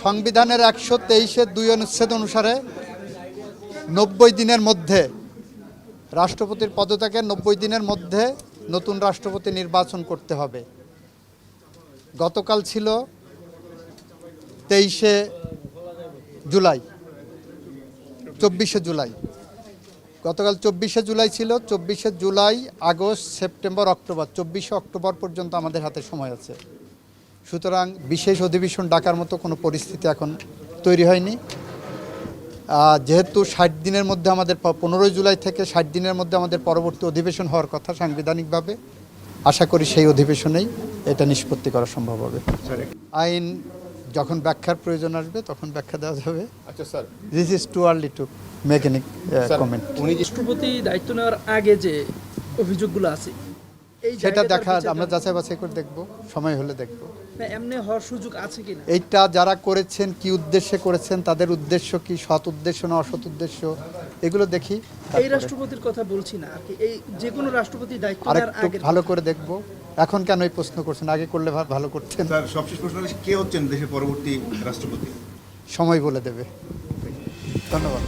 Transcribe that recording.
সংবিধানের 123-2 অনুচ্ছেদ অনুসারে 90 দিনের মধ্যে রাষ্ট্রপতির পদত্যাগের 90 দিনের মধ্যে নতুন রাষ্ট্রপতি নির্বাচন করতে হবে। গতকাল ছিল 23শে জুলাই, 24শে জুলাই। গতকাল 24শে জুলাই ছিল। 24শে জুলাই, আগস্ট, সেপ্টেম্বর, অক্টোবর, 24শে অক্টোবর পর্যন্ত আমাদের হাতে সময় আছে। সুতরাং বিশেষ অধিবেশন ডাকার মতো কোনো পরিস্থিতি এখন তৈরি হয়নি। যেহেতু 60 দিনের মধ্যে আমাদের 15 জুলাই থেকে 60 দিনের মধ্যে আমাদের পরবর্তী অধিবেশন হওয়ার কথা সাংবিধানিকভাবে, আশা করি সেই অধিবেশনেই এটা নিষ্পত্তি করা সম্ভব হবে। আইন যখন ব্যাখ্যার প্রয়োজন আসবে তখন ব্যাখ্যা দেওয়া যাবে। আচ্ছা sir, this is too early to make any comment. উনি যে রাষ্ট্রপতি দায়িত্ব নেওয়ার আগে যে অভিযোগগুলো আছে সেটা দেখা আমরা যাচাই বাছাই করে দেখব, সময় হলে দেখব। এমনি হওয়ার সুযোগ আছে কিনা, এইটা যারা করেছেন কি উদ্দেশ্যে করেছেন, তাদের উদ্দেশ্য কি, সৎ উদ্দেশ্য না অসৎ উদ্দেশ্য, এগুলো দেখি। এই রাষ্ট্রপতির কথা বলছি না আর কি, এই যে কোনো রাষ্ট্রপতি দায়িত্ব নেওয়ার আরেকটু আগে ভালো করে দেখব। এখন কেন এই প্রশ্ন করছেন? আগে করলে ভালো করতেন। স্যার, সবশেষ প্রশ্ন হচ্ছে কে হচ্ছেন দেশের পরবর্তী রাষ্ট্রপতি? সময় বলে দেবে। ধন্যবাদ।